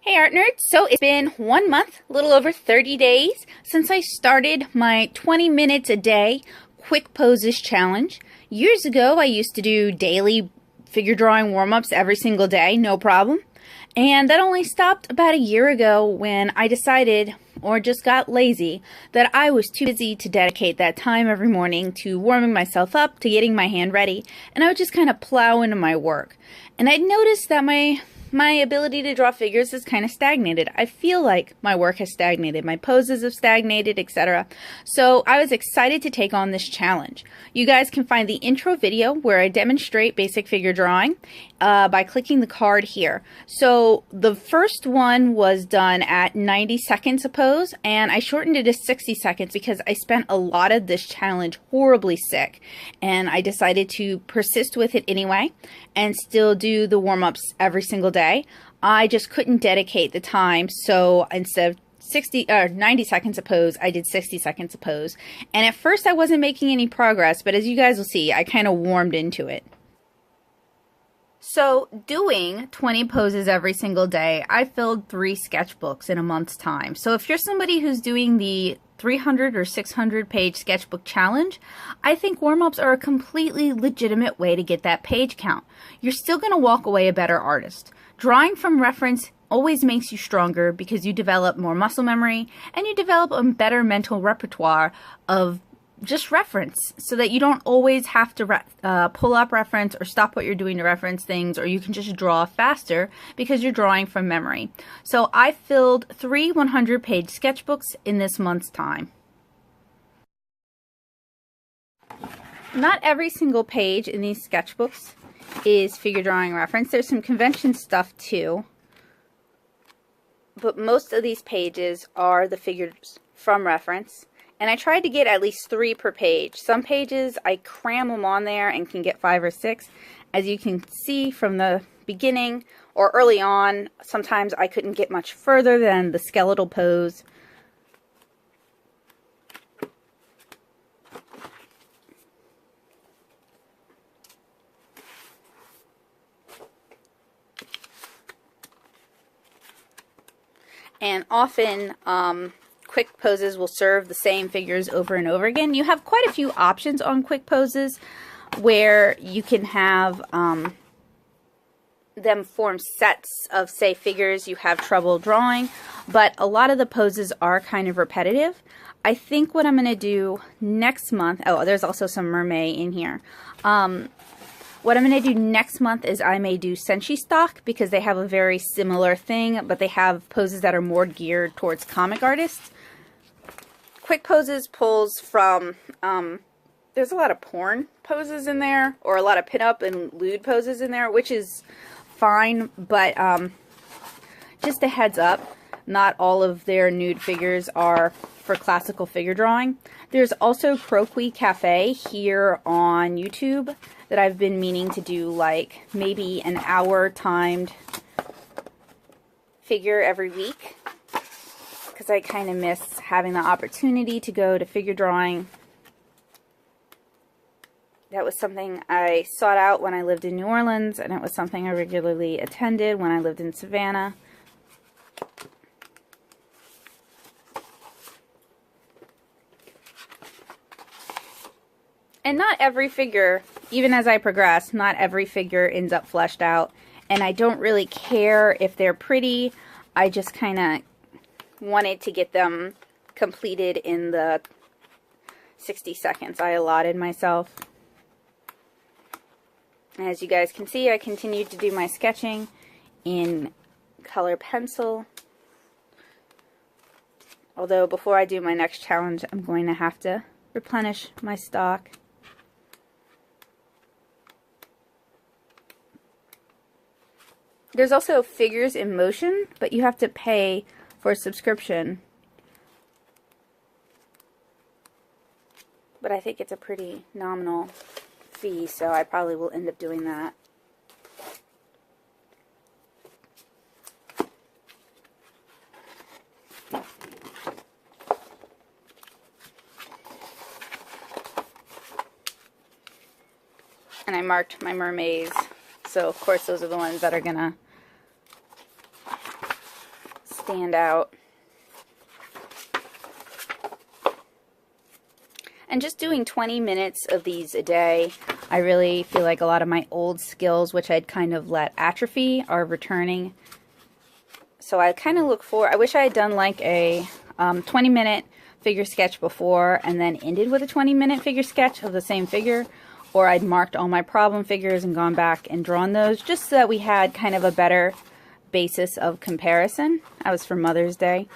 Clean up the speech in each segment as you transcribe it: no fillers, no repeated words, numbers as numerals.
Hey art nerds, so it's been 1 month, a little over 30 days since I started my 20 minutes a day quick poses challenge. Years ago I used to do daily figure drawing warm-ups every single day, no problem. And that only stopped about a year ago when I decided, or just got lazy, that I was too busy to dedicate that time every morning to warming myself up, to getting my hand ready, and I would just kind of plow into my work. And I'd noticed that my ability to draw figures is kind of stagnated. I feel like my work has stagnated, my poses have stagnated, etc. So I was excited to take on this challenge. You guys can find the intro video where I demonstrate basic figure drawing by clicking the card here. So the first one was done at 90 seconds a pose, and I shortened it to 60 seconds because I spent a lot of this challenge horribly sick, and I decided to persist with it anyway and still do the warm-ups every single day. I just couldn't dedicate the time, so instead of 90 seconds a pose, I did 60 seconds a pose. And at first I wasn't making any progress, but as you guys will see, I kind of warmed into it. So doing 20 poses every single day, I filled 3 sketchbooks in a month's time. So if you're somebody who's doing the 300 or 600 page sketchbook challenge, I think warm-ups are a completely legitimate way to get that page count. You're still going to walk away a better artist. Drawing from reference always makes you stronger because you develop more muscle memory and you develop a better mental repertoire of just reference, so that you don't always have to pull up reference or stop what you're doing to reference things, or you can just draw faster because you're drawing from memory. So I filled 3 100-page sketchbooks in this month's time. Not every single page in these sketchbooks is figure drawing reference. There's some convention stuff too, but most of these pages are the figures from reference. And I tried to get at least 3 per page. Some pages I cram them on there and can get 5 or 6. As you can see from the beginning or early on, sometimes I couldn't get much further than the skeletal pose. And often, QuickPoses will serve the same figures over and over again. You have quite a few options on QuickPoses where you can have them form sets of, say, figures you have trouble drawing, but a lot of the poses are kind of repetitive. I think what I'm going to do next month, oh, there's also some mermaid in here. What I'm going to do next month is I may do Senshi stock because they have a very similar thing, but they have poses that are more geared towards comic artists. QuickPoses pulls from, there's a lot of porn poses in there, or a lot of pinup and lewd poses in there, which is fine, but just a heads up, not all of their nude figures are for classical figure drawing. There's also Croquis Cafe here on YouTube that I've been meaning to do, like maybe an hour timed figure every week, because I kind of miss having the opportunity to go to figure drawing. That was something I sought out when I lived in New Orleans, and it was something I regularly attended when I lived in Savannah. And not every figure, even as I progress, not every figure ends up fleshed out. And I don't really care if they're pretty. I just kind of wanted to get them completed in the 60 seconds I allotted myself. As you guys can see, I continued to do my sketching in color pencil. Although before I do my next challenge, I'm going to have to replenish my stock. There's also figures in motion, but you have to pay for a subscription. But I think it's a pretty nominal fee, so I probably will end up doing that. And I marked my mermaids, so of course those are the ones that are gonna stand out. And just doing 20 minutes of these a day, I really feel like a lot of my old skills, which I'd kind of let atrophy, are returning. So I kind of look for, I wish I had done like a 20-minute figure sketch before and then ended with a 20-minute figure sketch of the same figure, or I'd marked all my problem figures and gone back and drawn those just so that we had kind of a better basis of comparison. That was for Mother's Day.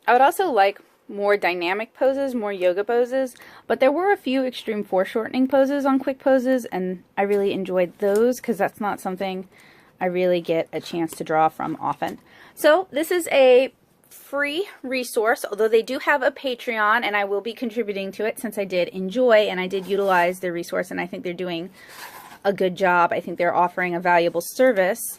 I would also like more dynamic poses, more yoga poses, but there were a few extreme foreshortening poses on QuickPoses, and I really enjoyed those because that's not something I really get a chance to draw from often. So this is a free resource, although they do have a Patreon, and I will be contributing to it since I did enjoy and I did utilize their resource, and I think they're doing a good job. I think they're offering a valuable service.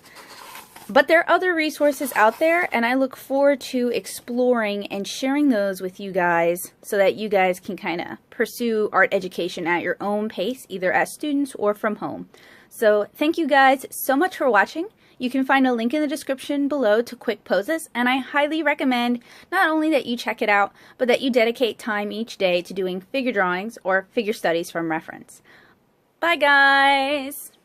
But there are other resources out there, and I look forward to exploring and sharing those with you guys so that you guys can kind of pursue art education at your own pace, either as students or from home. So thank you guys so much for watching. You can find a link in the description below to QuickPoses, and I highly recommend not only that you check it out, but that you dedicate time each day to doing figure drawings or figure studies from reference. Bye guys!